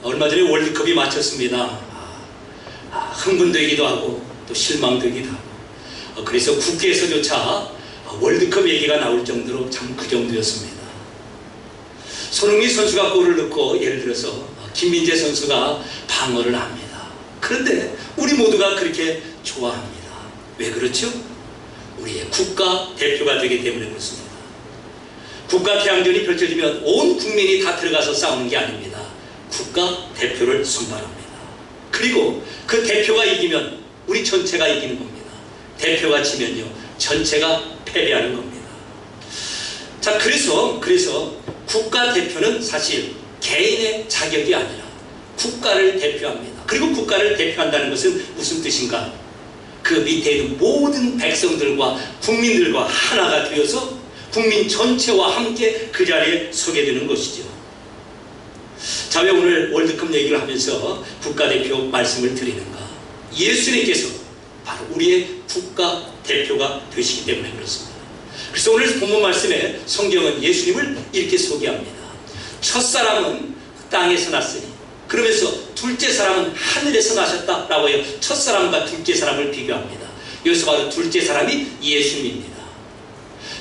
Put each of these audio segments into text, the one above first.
얼마 전에 월드컵이 마쳤습니다. 흥분되기도 하고 또 실망되기도 하고 그래서 국회에서조차 월드컵 얘기가 나올 정도로 참 그 정도였습니다. 손흥민 선수가 골을 넣고 예를 들어서 김민재 선수가 방어를 합니다. 그런데 우리 모두가 그렇게 좋아합니다. 왜 그렇죠? 우리의 국가 대표가 되기 때문에 그렇습니다. 국가 태양전이 펼쳐지면 온 국민이 다 들어가서 싸우는 게 아닙니다. 국가 대표를 선발합니다. 그리고 그 대표가 이기면 우리 전체가 이기는 겁니다. 대표가 지면요 전체가 패배하는 겁니다. 자, 그래서 국가 대표는 사실 개인의 자격이 아니라 국가를 대표합니다. 그리고 국가를 대표한다는 것은 무슨 뜻인가? 그 밑에 있는 모든 백성들과 국민들과 하나가 되어서 국민 전체와 함께 그 자리에 서게 되는 것이죠. 자, 왜 오늘 월드컵 얘기를 하면서 국가대표 말씀을 드리는가? 예수님께서 바로 우리의 국가대표가 되시기 때문에 그렇습니다. 그래서 오늘 본문 말씀에 성경은 예수님을 이렇게 소개합니다. 첫사람은 땅에서 났으니, 그러면서 둘째 사람은 하늘에서 나셨다라고 해요. 첫사람과 둘째 사람을 비교합니다. 여기서 바로 둘째 사람이 예수님입니다.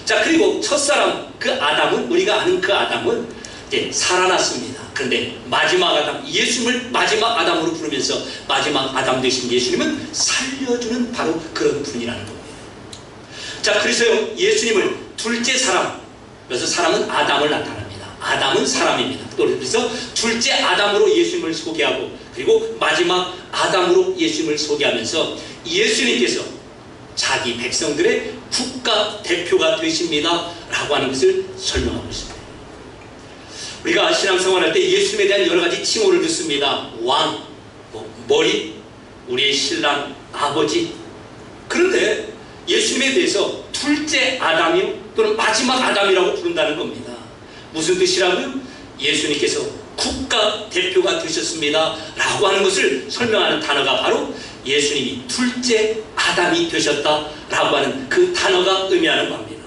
자, 그리고 첫사람 그 아담은, 우리가 아는 그 아담은 이제 살아났습니다. 그런데 마지막 아담, 예수님을 마지막 아담으로 부르면서 마지막 아담 되신 예수님은 살려주는 바로 그런 분이라는 겁니다. 자, 그래서요 예수님을 둘째 사람, 그래서 사람은 아담을 나타납니다. 아담은 사람입니다. 그래서 둘째 아담으로 예수님을 소개하고, 그리고 마지막 아담으로 예수님을 소개하면서 예수님께서 자기 백성들의 국가 대표가 되십니다 라고 하는 것을 설명하고 있습니다. 우리가 신앙생활할 때 예수님에 대한 여러 가지 칭호를 듣습니다. 왕, 머리, 우리의 신랑, 아버지. 그런데 예수님에 대해서 둘째 아담이요 또는 마지막 아담이라고 부른다는 겁니다. 무슨 뜻이라고요? 예수님께서 국가 대표가 되셨습니다 라고 하는 것을 설명하는 단어가 바로 예수님이 둘째 아담이 되셨다라고 하는 그 단어가 의미하는 겁니다.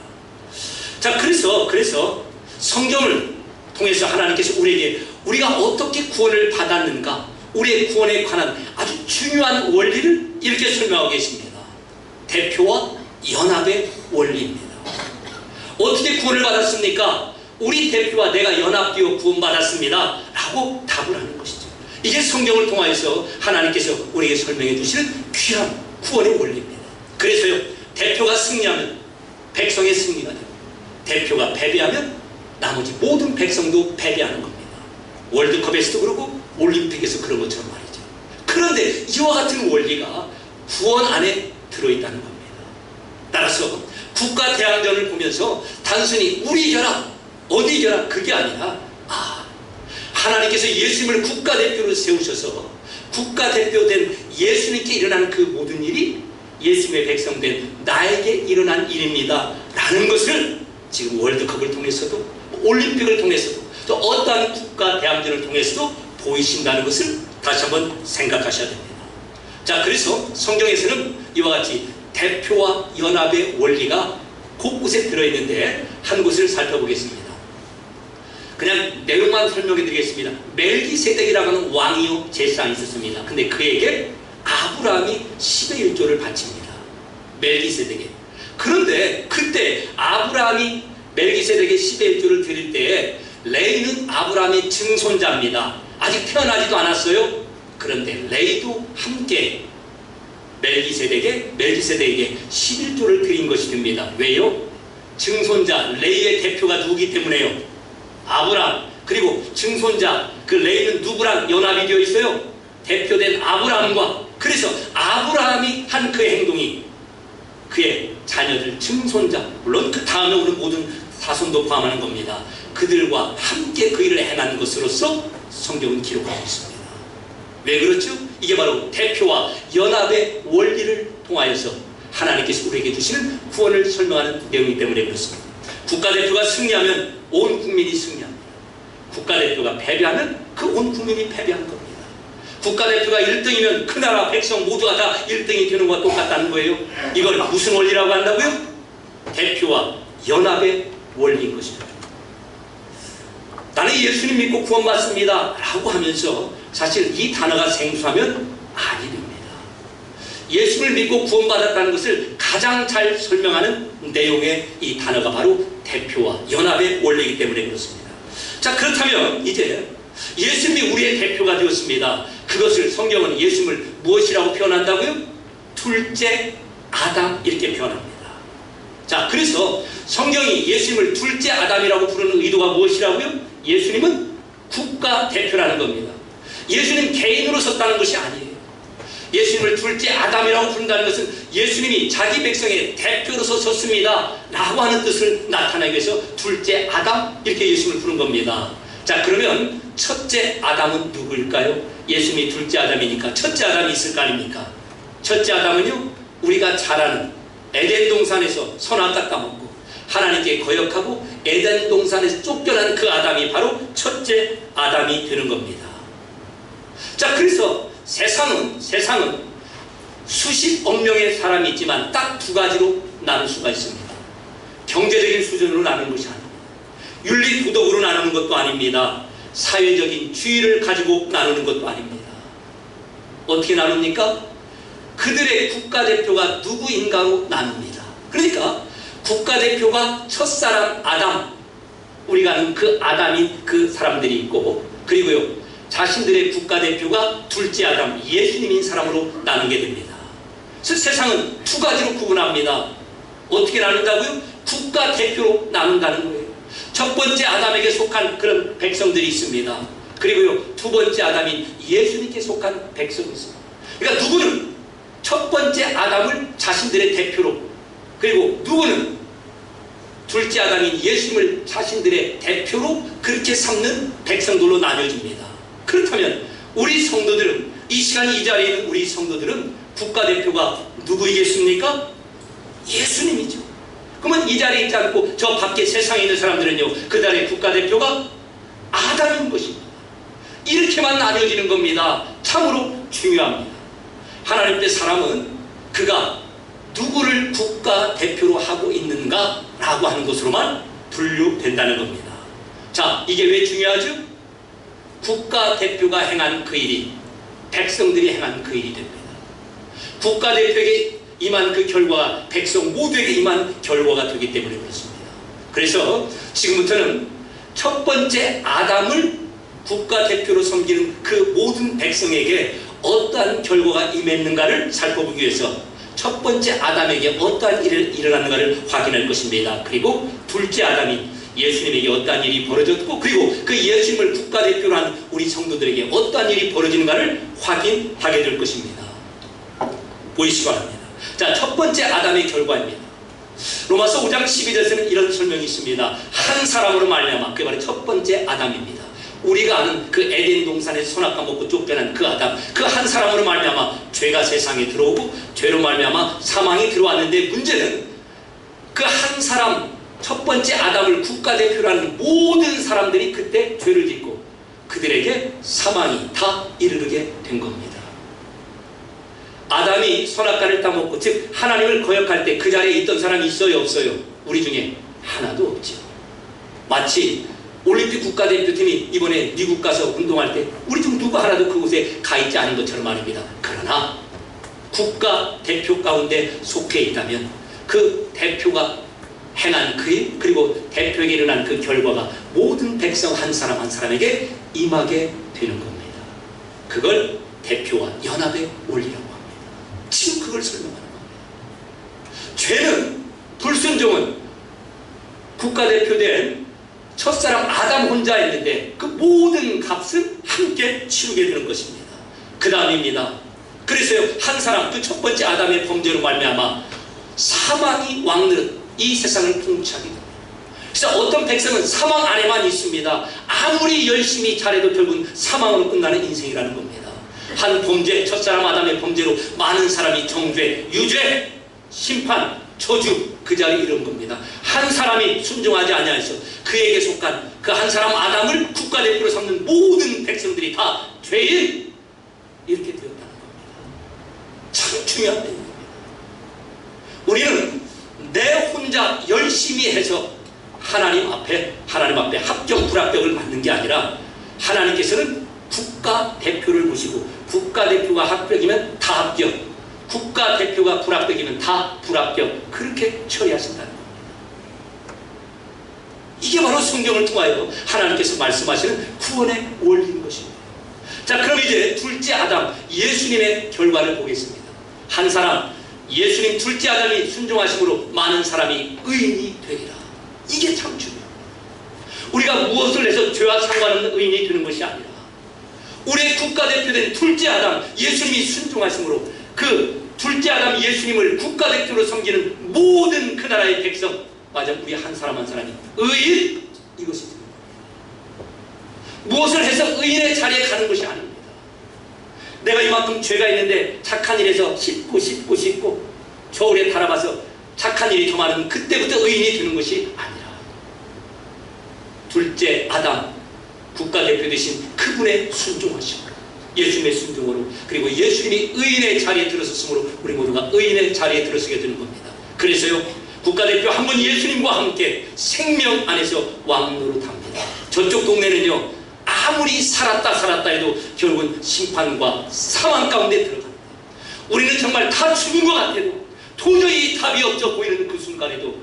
자, 그래서 성경을 통해서 하나님께서 우리에게 우리가 어떻게 구원을 받았는가, 우리의 구원에 관한 아주 중요한 원리를 이렇게 설명하고 계십니다. 대표와 연합의 원리입니다. 어떻게 구원을 받았습니까? 우리 대표와 내가 연합되어 구원받았습니다 라고 답을 하는 것이죠. 이게 성경을 통하여서 하나님께서 우리에게 설명해 주시는 귀한 구원의 원리입니다. 그래서요 대표가 승리하면 백성의 승리가 되고, 대표가 패배하면 나머지 모든 백성도 패배하는 겁니다. 월드컵에서도 그러고 올림픽에서 그런 것처럼 말이죠. 그런데 이와 같은 원리가 구원 안에 들어있다는 겁니다. 따라서 국가 대항전을 보면서 단순히 우리 이겨라 어디 이겨라 그게 아니라 하나님께서 예수님을 국가대표로 세우셔서 국가대표된 예수님께 일어난 그 모든 일이 예수님의 백성된 나에게 일어난 일입니다 라는 것을 지금 월드컵을 통해서도 올림픽을 통해서도 또 어떠한 국가 대항전을 통해서도 보이신다는 것을 다시 한번 생각하셔야 됩니다. 자, 그래서 성경에서는 이와 같이 대표와 연합의 원리가 곳곳에 들어있는데 한 곳을 살펴보겠습니다. 그냥 내용만 설명해 드리겠습니다. 멜기세덱이라고 하는 왕이요 제사장이 있었습니다. 근데 그에게 아브라함이 10의 1조를 바칩니다. 멜기세덱에. 그런데 그때 아브라함이 멜기세덱에 10의 1조를 드릴 때에 레이는 아브라함의 증손자입니다. 아직 태어나지도 않았어요. 그런데 레이도 함께 멜기세덱에게 11조를 드린 것이 됩니다. 왜요? 증손자 레이의 대표가 누구기 때문에요? 아브라함. 그리고 증손자 그 레이는 누구랑 연합이 되어 있어요? 대표된 아브라함과. 그래서 아브라함이 한 그 행동이 그의 자녀들 증손자, 물론 그 다음에 오는 모든 사손도 포함하는 겁니다. 그들과 함께 그 일을 행한 것으로서 성경은 기록하고 있습니다. 왜 그렇죠? 이게 바로 대표와 연합의 원리를 통하여서 하나님께서 우리에게 주시는 구원을 설명하는 내용이기 때문에 그렇습니다. 국가대표가 승리하면 온 국민이 승리합니다. 국가대표가 패배하면 그 온 국민이 패배하는 겁니다. 국가대표가 1등이면 그 나라 백성 모두가 다 1등이 되는 것과 똑같다는 거예요. 이걸 무슨 원리라고 한다고요? 대표와 연합의 원리인 것이죠. 나는 예수님 믿고 구원받습니다 라고 하면서 사실 이 단어가 생소하면 아니 됩니다. 예수를 믿고 구원받았다는 것을 가장 잘 설명하는 내용의 이 단어가 바로 대표와 연합의 원리이기 때문에 그렇습니다. 자, 그렇다면 이제 예수님이 우리의 대표가 되었습니다. 그것을 성경은 예수님을 무엇이라고 표현한다고요? 둘째 아담 이렇게 표현합니다. 자, 그래서 성경이 예수님을 둘째 아담이라고 부르는 의도가 무엇이라고요? 예수님은 국가 대표라는 겁니다. 예수님 개인으로 섰다는 것이 아니에요. 예수님을 둘째 아담이라고 부른다는 것은 예수님이 자기 백성의 대표로서 섰습니다 라고 하는 뜻을 나타내기 위해서 둘째 아담 이렇게 예수님을 부른 겁니다. 자, 그러면 첫째 아담은 누구일까요? 예수님이 둘째 아담이니까 첫째 아담이 있을 거 아닙니까? 첫째 아담은요, 우리가 잘 아는 에덴 동산에서 선악과 따먹고 하나님께 거역하고 에덴 동산에서 쫓겨난 그 아담이 바로 첫째 아담이 되는 겁니다. 자, 그래서 세상은 수십억 명의 사람이 있지만 딱 두 가지로 나눌 수가 있습니다. 경제적인 수준으로 나누는 것이 아닙니다. 윤리 도덕으로 나누는 것도 아닙니다. 사회적인 주의를 가지고 나누는 것도 아닙니다. 어떻게 나눕니까? 그들의 국가대표가 누구인가로 나눕니다. 그러니까 국가대표가 첫사람 아담, 우리가 아는 그 아담인 그 사람들이 있고, 그리고요 자신들의 국가대표가 둘째 아담 예수님인 사람으로 나누게 됩니다. 그래서 세상은 두 가지로 구분합니다. 어떻게 나눈다고요? 국가대표로 나눈다는 거예요. 첫 번째 아담에게 속한 그런 백성들이 있습니다. 그리고요 두 번째 아담인 예수님께 속한 백성이 있습니다. 그러니까 누구는 첫 번째 아담을 자신들의 대표로, 그리고 누구는 둘째 아담인 예수님을 자신들의 대표로 그렇게 삼는 백성들로 나뉘어집니다. 그렇다면 우리 성도들은, 이 시간 이 자리에 있는 우리 성도들은 국가대표가 누구이겠습니까? 예수님이죠. 그러면 이 자리에 있지 않고 저 밖에 세상에 있는 사람들은요, 그들의 국가대표가 아담인 것입니다. 이렇게만 나뉘어지는 겁니다. 참으로 중요합니다. 하나님의 사람은 그가 누구를 국가대표로 하고 있는가 라고 하는 것으로만 분류된다는 겁니다. 자, 이게 왜 중요하죠? 국가대표가 행한 그 일이 백성들이 행한 그 일이 됩니다. 국가대표에게 임한 그 결과가 백성 모두에게 임한 결과가 되기 때문에 그렇습니다. 그래서 지금부터는 첫 번째 아담을 국가대표로 섬기는 그 모든 백성에게 어떠한 결과가 임했는가를 살펴보기 위해서 첫 번째 아담에게 어떠한 일이 일어났는가를 확인할 것입니다. 그리고 둘째 아담이 예수님에게 어떠한 일이 벌어졌고, 그리고 그 예수님을 국가대표로 한 우리 성도들에게 어떠한 일이 벌어지는가를 확인하게 될 것입니다. 보이시기 바랍니다. 자, 첫 번째 아담의 결과입니다. 로마서 5장 12절에는 이런 설명이 있습니다. 한 사람으로 말미암아, 그게 바로 첫 번째 아담입니다. 우리가 아는 그 에덴 동산에서 선악과 먹고 쫓겨난 그 아담, 그 한 사람으로 말미암아 죄가 세상에 들어오고 죄로 말미암아 사망이 들어왔는데, 문제는 그 한 사람 첫 번째 아담을 국가대표로 하는 모든 사람들이 그때 죄를 짓고 그들에게 사망이 다 이르게 된 겁니다. 아담이 선악과를 따먹고, 즉 하나님을 거역할 때 그 자리에 있던 사람이 있어요, 없어요? 우리 중에 하나도 없죠. 마치 올림픽 국가대표팀이 이번에 미국 가서 운동할 때 우리 중 누구 하나도 그곳에 가 있지 않은 것처럼 말입니다. 그러나 국가대표 가운데 속해 있다면 그 대표가 행한 그 일, 그리고 대표에게 일어난 그 결과가 모든 백성 한 사람 한 사람에게 임하게 되는 겁니다. 그걸 대표와 연합의 원리라고 합니다. 지금 그걸 설명하는 겁니다. 죄는, 불순종은 국가대표된 첫사람 아담 혼자 했는데 그 모든 값을 함께 치르게 되는 것입니다. 그 다음입니다. 그래서요, 한 사람, 그 첫 번째 아담의 범죄로 말미암아 사망이 왕노릇 이 세상을 통치하게 됩니다. 그래서 어떤 백성은 사망 안에만 있습니다. 아무리 열심히 잘해도 결국은 사망으로 끝나는 인생이라는 겁니다. 한 범죄, 첫사람 아담의 범죄로 많은 사람이 정죄, 유죄, 심판, 저주 그 자리에 이른 겁니다. 한 사람이 순종하지 아니하여서 그에게 속한 그 한 사람 아담을 국가대표로 삼는 모든 백성들이 다 죄인 이렇게 되었다는 겁니다. 참 중요한 내용입니다. 우리는 내 혼자 열심히 해서 하나님 앞에 합격 불합격을 받는 게 아니라 하나님께서는 국가대표를 보시고 국가대표가 합격이면 다 합격, 국가대표가 불합격이면 다 불합격, 그렇게 처리하신다는 겁니다. 이게 바로 성경을 통하여 하나님께서 말씀하시는 구원의 원리인 것입니다. 자, 그럼 이제 둘째 아담 예수님의 결과를 보겠습니다. 한 사람, 예수님 둘째 아담이 순종하심으로 많은 사람이 의인이 되리라. 이게 참 중요합니다. 우리가 무엇을 해서 죄와 상관없는 의인이 되는 것이 아니라 우리의 국가대표된 둘째 아담 예수님이 순종하심으로 그 둘째 아담 예수님을 국가대표로 섬기는 모든 그 나라의 백성, 맞아, 우리 한 사람 한 사람이 의인, 이것이 됩니다. 무엇을 해서 의인의 자리에 가는 것이 아닙니다. 내가 이만큼 죄가 있는데 착한 일에서 씻고 겨울에 달아봐서 착한 일이 더 많으면 그때부터 의인이 되는 것이 아니라 둘째 아담 국가대표 되신 그분의 순종하심으로, 예수님의 순종으로, 그리고 예수님이 의인의 자리에 들어섰으므로 우리 모두가 의인의 자리에 들어서게 되는 겁니다. 그래서요, 국가대표 한 분 예수님과 함께 생명 안에서 왕노릇합니다. 저쪽 동네는요, 아무리 살았다 해도 결국은 심판과 사망 가운데 들어갑니다. 우리는 정말 다 죽은 것 같아도 도저히 답이 없어 보이는 그 순간에도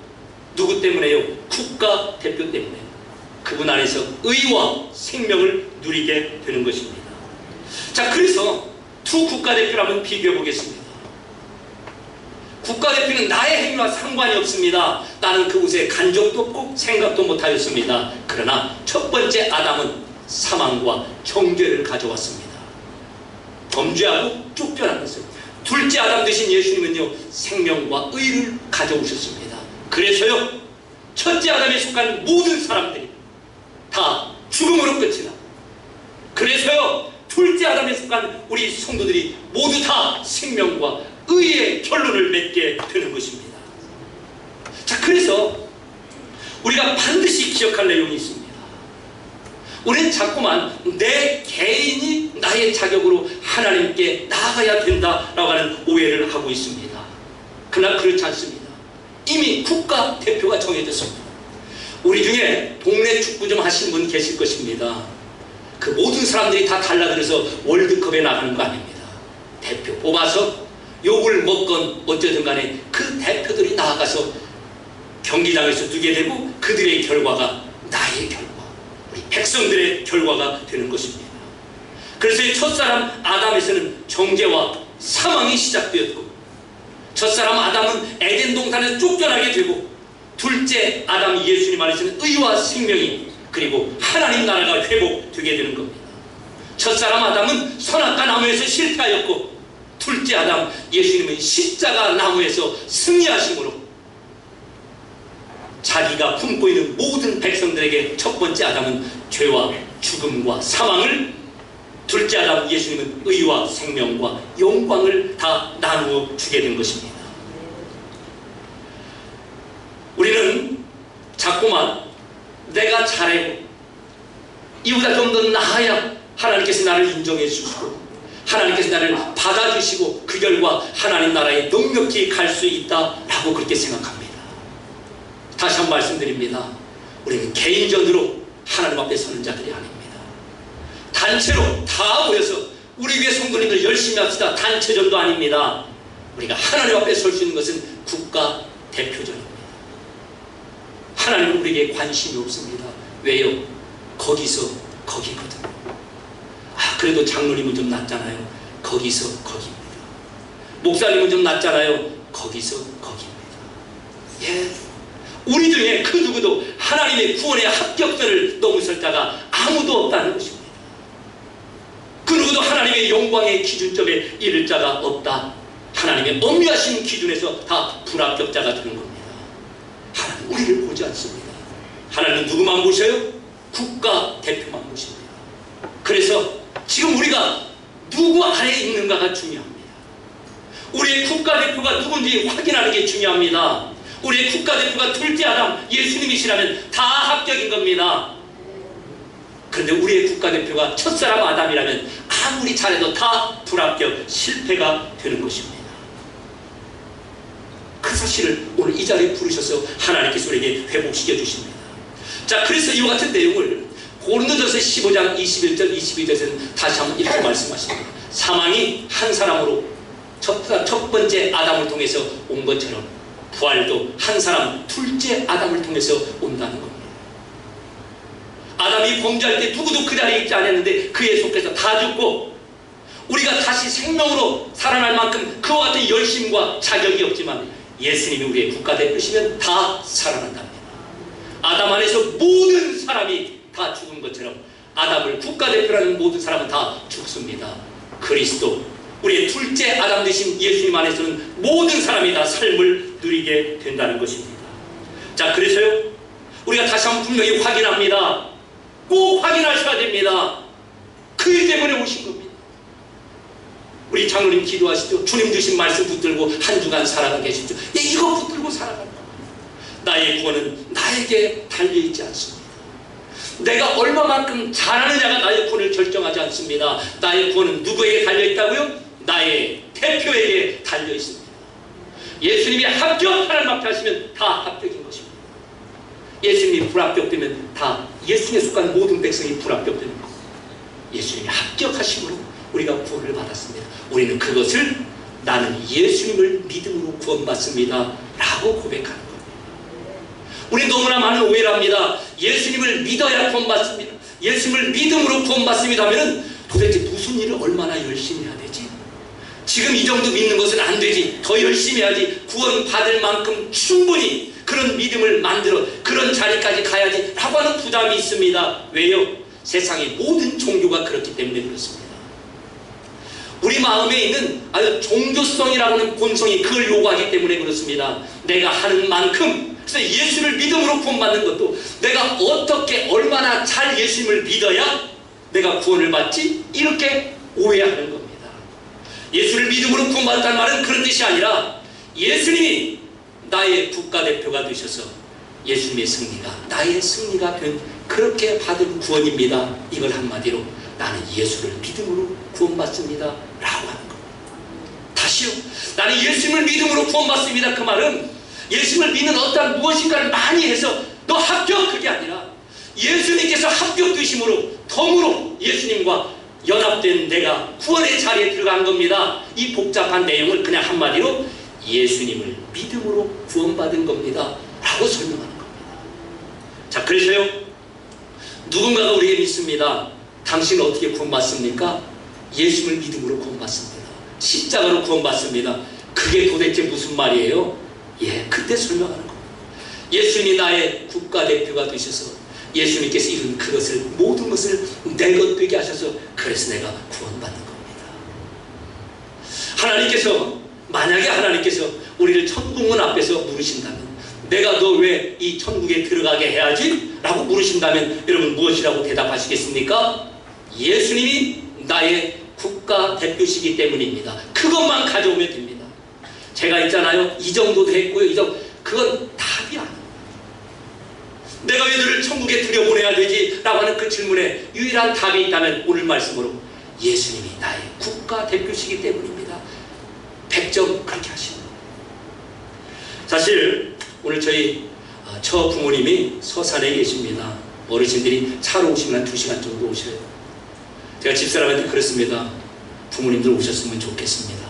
누구 때문에요? 국가대표 때문에 그분 안에서 의와 생명을 누리게 되는 것입니다. 자, 그래서 두 국가대표를 한번 비교해 보겠습니다. 국가대표는 나의 행위와 상관이 없습니다. 나는 그곳에 간 적도 없고 생각도 못하였습니다. 그러나 첫 번째 아담은 사망과 정죄를 가져왔습니다. 범죄하고 쫓겨나갔어요. 둘째 아담 되신 예수님은요, 생명과 의를 가져오셨습니다. 그래서요, 첫째 아담에 속한 모든 사람들이 다 죽음으로 끝이 나. 그래서요, 둘째 아담에 속한 우리 성도들이 모두 다 생명과 의의 결론을 맺게 되는 것입니다. 자, 그래서 우리가 반드시 기억할 내용이 있습니다. 우리는 자꾸만 내 개인이 나의 자격으로 하나님께 나아가야 된다라고 하는 오해를 하고 있습니다. 그러나 그렇지 않습니다. 이미 국가대표가 정해졌습니다. 우리 중에 동네 축구 좀 하시는 분 계실 것입니다. 그 모든 사람들이 다 달라들어서 월드컵에 나가는 거 아닙니다. 대표 뽑아서 욕을 먹건 어쩌든 간에 그 대표들이 나아가서 경기장에서 두게 되고 그들의 결과가 나의 결과, 우리 백성들의 결과가 되는 것입니다. 그래서 이 첫사람 아담에서는 정죄와 사망이 시작되었고, 첫사람 아담은 에덴 동산에서 쫓겨나게 되고, 둘째 아담 예수님 안에서는 의와 생명이, 그리고 하나님 나라가 회복되게 되는 겁니다. 첫사람 아담은 선악과 나무에서 실패하였고, 둘째 아담 예수님은 십자가 나무에서 승리하심으로 자기가 품고 있는 모든 백성들에게 첫 번째 아담은 죄와 죽음과 사망을, 둘째 아담 예수님은 의와 생명과 영광을 다 나누어 주게 된 것입니다. 우리는 자꾸만 내가 잘하고 이보다 좀 더 나아야 하나님께서 나를 인정해 주시고 하나님께서 나를 받아주시고 그 결과 하나님 나라에 넉넉히 갈 수 있다라고 그렇게 생각합니다. 다시 한번 말씀드립니다. 우리는 개인전으로 하나님 앞에 서는 자들이 아닙니다. 단체로 다 모여서 우리 교회 성도님들 열심히 합시다. 단체전도 아닙니다. 우리가 하나님 앞에 설 수 있는 것은 국가 대표전입니다. 하나님은 우리에게 관심이 없습니다. 왜요? 거기서 거기거든요. 아, 그래도 장로님은 좀 낫잖아요. 거기서 거기입니다. 목사님은 좀 낫잖아요. 거기서 거기입니다. 예, 우리 중에 그 누구도 하나님의 구원의 합격선을 넘어설 자가 아무도 없다는 것입니다. 그 누구도 하나님의 영광의 기준점에 이를 자가 없다. 하나님의 엄밀하신 기준에서 다 불합격자가 되는 겁니다. 하나님 우리를 보지 않습니다. 하나님 누구만 보셔요? 국가 대표만 보십니다. 그래서 지금 우리가 누구 아래에 있는가가 중요합니다. 우리의 국가대표가 누군지 확인하는 게 중요합니다. 우리의 국가대표가 둘째 아담 예수님이시라면 다 합격인 겁니다. 그런데 우리의 국가대표가 첫사람 아담이라면 아무리 잘해도 다 불합격, 실패가 되는 것입니다. 그 사실을 오늘 이 자리에 부르셔서 하나님께서 우리에게 회복시켜 주십니다. 자, 그래서 이와 같은 내용을 고린도전서 15장 21절 22절에는 다시 한번 이렇게 말씀하십니다. 사망이 한 사람으로 첫 번째 아담을 통해서 온 것처럼 부활도 한 사람 둘째 아담을 통해서 온다는 겁니다. 아담이 범죄할 때 누구도 그 자리에 있지 않았는데 그에 속해서 다 죽고 우리가 다시 생명으로 살아날 만큼 그와 같은 열심과 자격이 없지만 예수님이 우리의 국가대표시면 다 살아난답니다. 아담 안에서 모든 사람이 다 죽은 것처럼 아담을 국가대표라는 모든 사람은 다 죽습니다. 그리스도 우리의 둘째 아담 되신 예수님 안에서는 모든 사람이 다 삶을 누리게 된다는 것입니다. 자, 그래서요 우리가 다시 한번 분명히 확인합니다. 꼭 확인하셔야 됩니다. 그 일 때문에 오신 겁니다. 우리 장로님 기도하시죠. 주님 주신 말씀 붙들고 한 주간 살아가 계시죠. 이거 붙들고 살아가는 겁니다. 나의 구원은 나에게 달려있지 않습니다. 내가 얼마만큼 잘하느냐가 나의 구원을 결정하지 않습니다. 나의 구원은 누구에게 달려있다고요? 나의 대표에게 달려있습니다. 예수님이 합격 하나님 앞에 하시면 다 합격인 것입니다. 예수님이 불합격되면 다 예수님에 속한 모든 백성이 불합격되는 겁니다. 예수님이 합격하심으로 우리가 구원을 받았습니다. 우리는 그것을 나는 예수님을 믿음으로 구원받습니다 라고 고백하는 겁니다. 우리 너무나 많은 오해를 합니다. 예수님을 믿어야 구원받습니다. 예수님을 믿음으로 구원받습니다 하면 도대체 무슨 일을 얼마나 열심히 해야 되지? 지금 이 정도 믿는 것은 안 되지. 더 열심히 해야지. 구원받을 만큼 충분히 그런 믿음을 만들어 그런 자리까지 가야지 라고 하는 부담이 있습니다. 왜요? 세상의 모든 종교가 그렇기 때문에 그렇습니다. 우리 마음에 있는 아주 종교성이라고 하는 본성이 그걸 요구하기 때문에 그렇습니다. 내가 하는 만큼, 그래서 예수를 믿음으로 구원받는 것도 내가 어떻게 얼마나 잘 예수님을 믿어야 내가 구원을 받지? 이렇게 오해하는 겁니다. 예수를 믿음으로 구원받았다는 말은 그런 뜻이 아니라 예수님이 나의 국가대표가 되셔서 예수님의 승리가 나의 승리가 된 그렇게 받은 구원입니다. 이걸 한마디로 나는 예수를 믿음으로 구원받습니다 라고 하는 겁니다. 다시요, 나는 예수님을 믿음으로 구원받습니다. 그 말은 예수님을 믿는 어떠한 무엇인가를 많이 해서 너 합격, 그게 아니라 예수님께서 합격되심으로 덤으로 예수님과 연합된 내가 구원의 자리에 들어간 겁니다. 이 복잡한 내용을 그냥 한마디로 예수님을 믿음으로 구원받은 겁니다 라고 설명하는 겁니다. 자, 그래서요 누군가가 우리에게 믿습니다. 당신은 어떻게 구원받습니까? 예수님을 믿음으로 구원받습니다. 십자가로 구원받습니다. 그게 도대체 무슨 말이에요? 예, 그때 설명하는 겁니다. 예수님이 나의 국가대표가 되셔서 예수님께서 이룬 그것을 모든 것을 내 것 되게 하셔서 그래서 내가 구원받는 겁니다. 하나님께서 만약에 하나님께서 우리를 천국문 앞에서 물으신다면 내가 너 왜 이 천국에 들어가게 해야지? 라고 물으신다면 여러분 무엇이라고 대답하시겠습니까? 예수님이 나의 국가대표시기 때문입니다. 그것만 가져오면 됩니다. 제가 있잖아요. 이 정도 됐고요. 이 정도. 그건 답이 아닙니다. 내가 왜 너를 천국에 들여보내야 되지? 라고 하는 그 질문에 유일한 답이 있다면 오늘 말씀으로 예수님이 나의 국가대표시기 때문입니다. 100점 그렇게 하십니다. 사실 오늘 저 부모님이 서산에 계십니다. 어르신들이 차로 오시면 한 2시간 정도 오셔요. 제가 집사람한테 그랬습니다. 부모님들 오셨으면 좋겠습니다.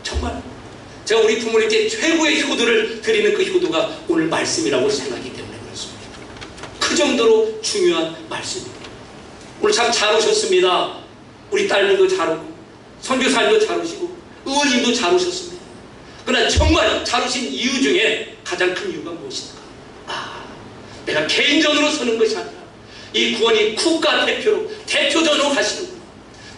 정말 제가 우리 부모님께 최고의 효도를 드리는 그 효도가 오늘 말씀이라고 생각하기 때문에 그렇습니다. 그 정도로 중요한 말씀입니다. 오늘 참 잘 오셨습니다. 우리 딸들도 잘 오고 선교사님도 잘 오시고 의원님도 잘 오셨습니다. 그러나 정말 잘 오신 이유 중에 가장 큰 이유가 무엇인가? 내가 개인전으로 서는 것이 아니라 이 구원이 국가대표로 대표전으로 가시는구나.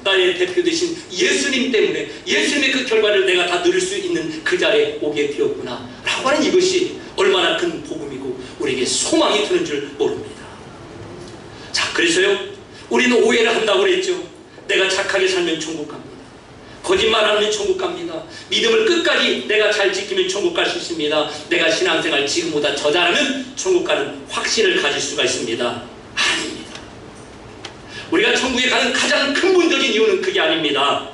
나의 대표 되신 예수님 때문에 예수님의 그 결과를 내가 다 누릴 수 있는 그 자리에 오게 되었구나 라고 하는 이것이 얼마나 큰 복음이고 우리에게 소망이 되는 줄 모릅니다. 자, 그래서요 우리는 오해를 한다고 그랬죠. 내가 착하게 살면 천국 갑니다. 거짓말 안 하면 천국 갑니다. 믿음을 끝까지 내가 잘 지키면 천국 갈 수 있습니다. 내가 신앙생활 지금보다 더 잘하면 천국 가는 확신을 가질 수가 있습니다. 아닙니다. 우리가 천국에 가는 가장 근본적인 이유는 그게 아닙니다.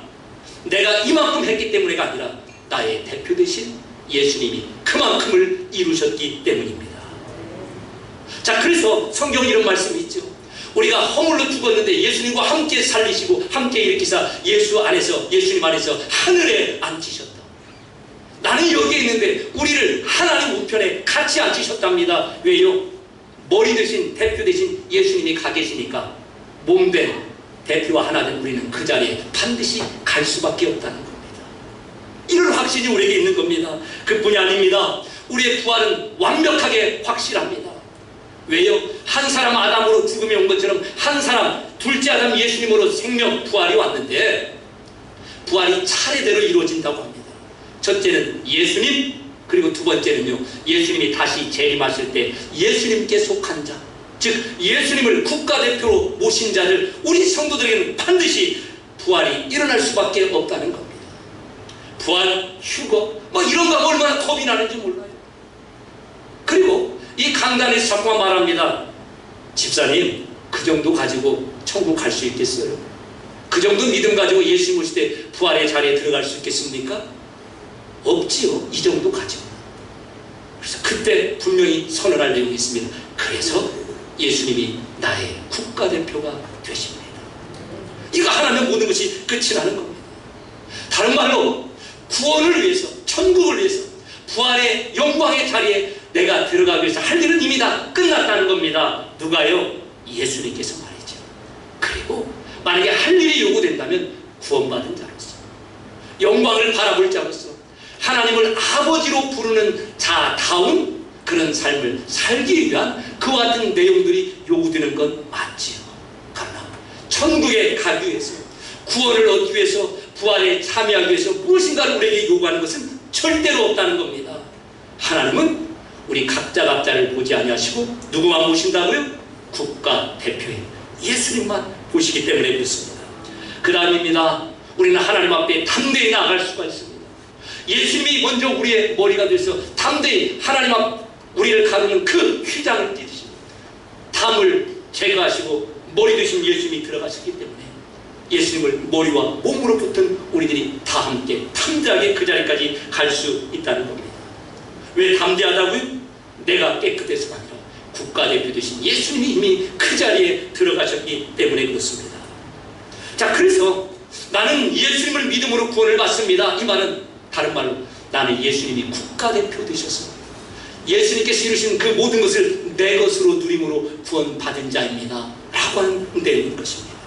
내가 이만큼 했기 때문에가 아니라 나의 대표 되신 예수님이 그만큼을 이루셨기 때문입니다. 자, 그래서 성경에 이런 말씀이 있죠. 우리가 허물로 죽었는데 예수님과 함께 살리시고 함께 일으키사 예수님 안에서 하늘에 앉히셨다. 나는 여기에 있는데 우리를 하나님 우편에 같이 앉히셨답니다. 왜요? 머리 대신 대표 대신 예수님이 가 계시니까 몸된 대표와 하나 된 우리는 그 자리에 반드시 갈 수밖에 없다는 겁니다. 이런 확신이 우리에게 있는 겁니다. 그뿐이 아닙니다. 우리의 부활은 완벽하게 확실합니다. 왜요? 한 사람 아담으로 죽음이 온 것처럼 한 사람 둘째 아담 예수님으로 생명 부활이 왔는데 부활이 차례대로 이루어진다고 합니다. 첫째는 예수님, 그리고 두 번째는요, 예수님이 다시 재림하실 때 예수님께 속한 자, 즉 예수님을 국가대표로 모신 자들, 우리 성도들에게는 반드시 부활이 일어날 수밖에 없다는 겁니다. 부활, 휴거 뭐 이런 거 얼마나 겁이 나는지 몰라요. 그리고 이 강단에서 자꾸만 말합니다. 집사님, 그 정도 가지고 천국 갈 수 있겠어요? 그 정도 믿음 가지고 예수님 오실 때 부활의 자리에 들어갈 수 있겠습니까? 없지요. 이 정도 가지고. 그래서 그때 분명히 선언할 내용이 있습니다. 그래서 예수님이 나의 국가대표가 되십니다. 이거 하나면 모든 것이 끝이 나는 겁니다. 다른 말로 구원을 위해서, 천국을 위해서, 부활의 영광의 자리에 내가 들어가기 위해서 할 일은 이미 다 끝났다는 겁니다. 누가요? 예수님께서 말이죠. 그리고 만약에 할 일이 요구된다면 구원받은 자로서, 영광을 바라볼 자로서, 하나님을 아버지로 부르는 자다운 그런 삶을 살기 위한 그와 같은 내용들이 요구되는 건 맞지요. 그러나 천국에 가기 위해서, 구원을 얻기 위해서, 부활에 참여하기 위해서 무엇인가를 우리에게 요구하는 것은 절대로 없다는 겁니다. 하나님은 우리 각자를 보지 아니하시고 누구만 보신다고요? 국가대표인 예수님만 보시기 때문에 그렇습니다. 그 다음입니다. 우리는 하나님 앞에 담대히 나아갈 수가 있습니다. 예수님이 먼저 우리의 머리가 돼서 담대히 하나님 앞 우리를 가르는 그 휘장을 띠듯이 담을 제거하시고 머리 되신 예수님이 들어가셨기 때문에 예수님을 머리와 몸으로 붙은 우리들이 다 함께 담대하게 그 자리까지 갈 수 있다는 겁니다. 왜 담대하다고요? 내가 깨끗해서가 아니라 국가대표 되신 예수님이 이미 그 자리에 들어가셨기 때문에 그렇습니다. 자, 그래서 나는 예수님을 믿음으로 구원을 받습니다. 이 말은 다른 말로 나는 예수님이 국가대표 되셔서 예수님께서 이루신 그 모든 것을 내 것으로 누림으로 구원받은 자입니다 라고 하는 내용인 것입니다.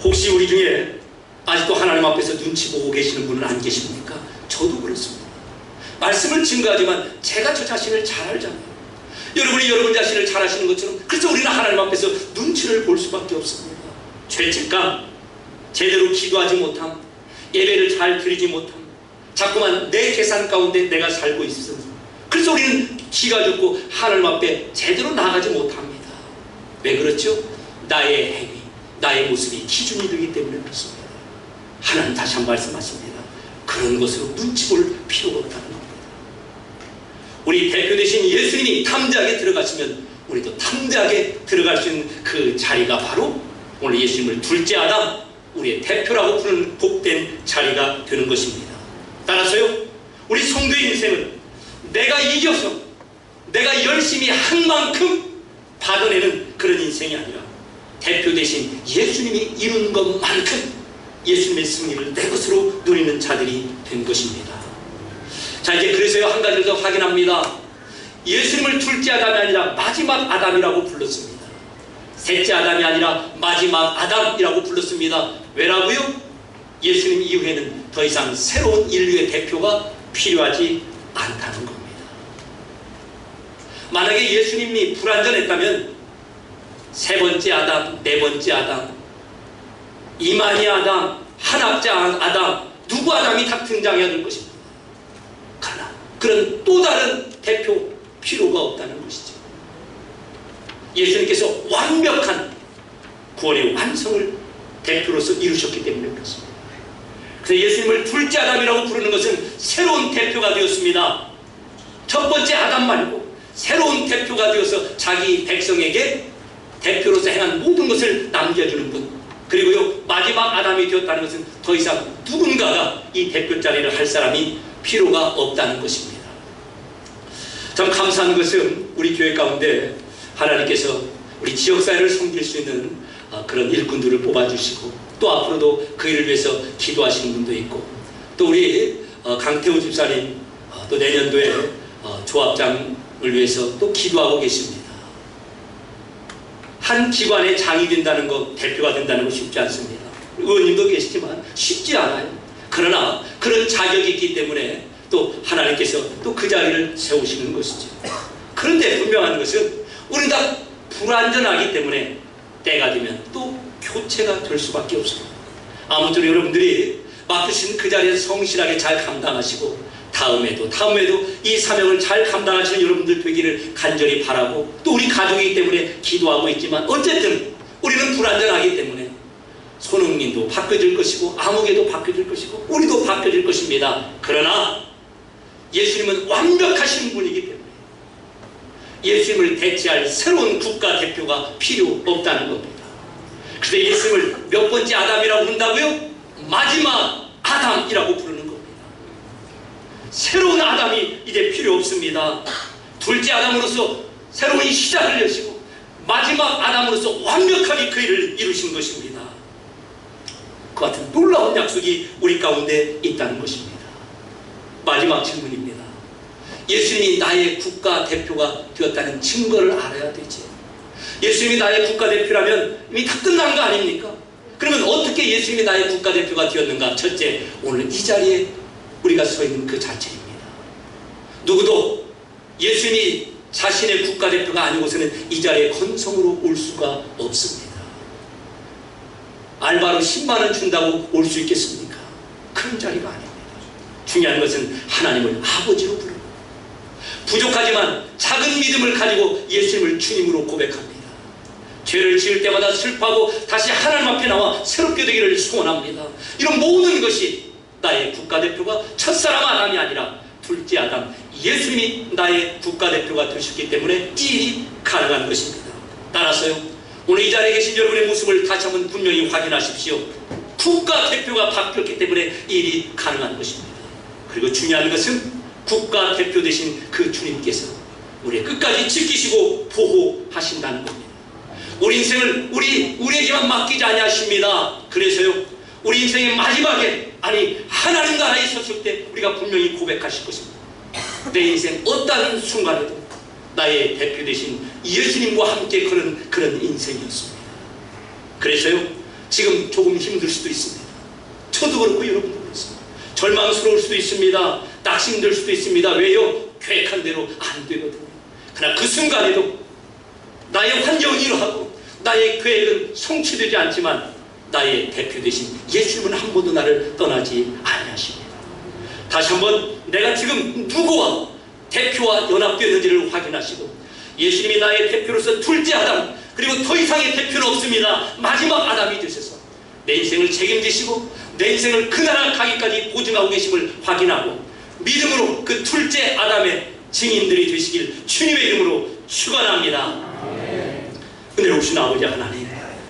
혹시 우리 중에 아직도 하나님 앞에서 눈치 보고 계시는 분은 안 계십니까? 저도 그렇습니다. 말씀을 증거하지만 제가 저 자신을 잘 알잖아요. 여러분이 여러분 자신을 잘 아시는 것처럼 그래서 우리는 하나님 앞에서 눈치를 볼 수밖에 없습니다. 죄책감, 제대로 기도하지 못함, 예배를 잘 드리지 못함, 자꾸만 내 계산 가운데 내가 살고 있어서 그래서 우리는 기가 죽고 하나님 앞에 제대로 나가지 못합니다. 왜 그렇죠? 나의 행위, 나의 모습이 기준이 되기 때문에 그렇습니다. 하나님 다시 한번 말씀하십니다. 그런 것으로 눈치 볼 필요가 없다는 겁니다. 우리 대표 되신 예수님이 담대하게 들어가시면 우리도 담대하게 들어갈 수 있는 그 자리가 바로 오늘 예수님을 둘째 아담, 우리의 대표라고 부르는 복된 자리가 되는 것입니다. 따라서요, 우리 성도의 인생은 내가 이겨서 내가 열심히 한 만큼 받아내는 그런 인생이 아니라 대표 되신 예수님이 이룬 것만큼 예수님의 승리를 내 것으로 누리는 자들이 된 것입니다. 자, 이제 그래서요, 한 가지를 더 확인합니다. 예수님을 둘째 아담이 아니라 마지막 아담이라고 불렀습니다. 셋째 아담이 아니라 마지막 아담이라고 불렀습니다. 왜라고요? 예수님 이후에는 더 이상 새로운 인류의 대표가 필요하지 않다는 겁니다. 만약에 예수님이 불완전했다면 세 번째 아담, 네 번째 아담, 이만희 아담, 한학자 아담, 누구 아담이 다 등장해야 될 것입니다. 그러나 그런 또 다른 대표 필요가 없다는 것이죠. 예수님께서 완벽한 구원의 완성을 대표로서 이루셨기 때문에 그렇습니다. 그래서 예수님을 둘째 아담이라고 부르는 것은 새로운 대표가 되었습니다. 첫 번째 아담 말고 새로운 대표가 되어서 자기 백성에게 대표로서 행한 모든 것을 남겨주는 분, 그리고요, 마지막 아담이 되었다는 것은 더 이상 누군가가 이 대표 자리를 할 사람이 필요가 없다는 것입니다. 참 감사한 것은 우리 교회 가운데 하나님께서 우리 지역사회를 섬길 수 있는 그런 일꾼들을 뽑아주시고, 또 앞으로도 그 일을 위해서 기도하시는 분도 있고, 또 우리 강태우 집사님 또 내년도에 조합장을 위해서 또 기도하고 계십니다. 한 기관의 장이 된다는 것, 대표가 된다는 것 쉽지 않습니다. 의원님도 계시지만 쉽지 않아요. 그러나 그런 자격이 있기 때문에 또 하나님께서 또 그 자리를 세우시는 것이죠. 그런데 분명한 것은 우리는 다 불완전하기 때문에 때가 되면 또 교체가 될 수밖에 없습니다. 아무쪼록 여러분들이 맡으신 그 자리에서 성실하게 잘 감당하시고, 다음에도 이 사명을 잘 감당하시는 여러분들 되기를 간절히 바라고, 또 우리 가족이기 때문에 기도하고 있지만, 어쨌든 우리는 불완전하기 때문에 손흥민도 바뀌어질 것이고 아무개도 바뀌어질 것이고 우리도 바뀌어질 것입니다. 그러나 예수님은 완벽하신 분이기 때문에 예수님을 대체할 새로운 국가대표가 필요 없다는 겁니다. 그래서 예수님을 몇 번째 아담이라고 부른다고요? 마지막 아담이라고 부르는 겁니다. 새로운 아담이 이제 필요 없습니다. 둘째 아담으로서 새로운 시작을 여시고 마지막 아담으로서 완벽하게 그 일을 이루신 것입니다. 그 같은 놀라운 약속이 우리 가운데 있다는 것입니다. 마지막 질문입니다. 예수님이 나의 국가대표가 되었다는 증거를 알아야 되지. 예수님이 나의 국가대표라면 이미 다 끝난 거 아닙니까? 그러면 어떻게 예수님이 나의 국가대표가 되었는가? 첫째, 오늘 이 자리에 우리가 서 있는 그 자체입니다. 누구도 예수님이 자신의 국가대표가 아니고서는 이 자리에 건성으로 올 수가 없습니다. 알바로 10만원 준다고 올 수 있겠습니까? 그런 자리가 아닙니다. 중요한 것은 하나님을 아버지로 부르고, 부족하지만 작은 믿음을 가지고 예수님을 주님으로 고백합니다. 죄를 지을 때마다 슬퍼하고 다시 하나님 앞에 나와 새롭게 되기를 소원합니다. 이런 모든 것이 나의 국가대표가 첫사람 아담이 아니라 둘째 아담 예수님이 나의 국가대표가 되셨기 때문에 이 일이 가능한 것입니다. 따라서요, 오늘 이 자리에 계신 여러분의 모습을 다시 한번 분명히 확인하십시오. 국가대표가 바뀌었기 때문에 이 일이 가능한 것입니다. 그리고 중요한 것은 국가대표 되신 그 주님께서 우리의 끝까지 지키시고 보호하신다는 겁니다. 우리 인생을 우리에게만 맡기지 아니하십니다. 그래서요, 우리 인생의 마지막에, 아니 하나님 나라에 섰을 때 우리가 분명히 고백하실 것입니다. 내 인생 어떤 순간에도 나의 대표 되신 예수님과 함께 그런 인생이었습니다. 그래서요, 지금 조금 힘들 수도 있습니다. 저도 그렇고 여러분도 그렇습니다. 절망스러울 수도 있습니다. 낙심될 수도 있습니다. 왜요? 계획한 대로 안 되거든요. 그러나 그 순간에도 나의 환경은 이러하고 나의 계획은 성취되지 않지만 나의 대표 되신 예수님은 한 번도 나를 떠나지 아니하십니다. 다시 한번 내가 지금 누구와 대표와 연합되었는지를 확인하시고, 예수님이 나의 대표로서 둘째 아담, 그리고 더 이상의 대표는 없습니다. 마지막 아담이 되셔서 내 인생을 책임지시고 내 인생을 그 나라 가기까지 보증하고 계심을 확인하고 믿음으로 그 둘째 아담의 증인들이 되시길 주님의 이름으로 축원합니다. 은혜로우신 아버지 하나님,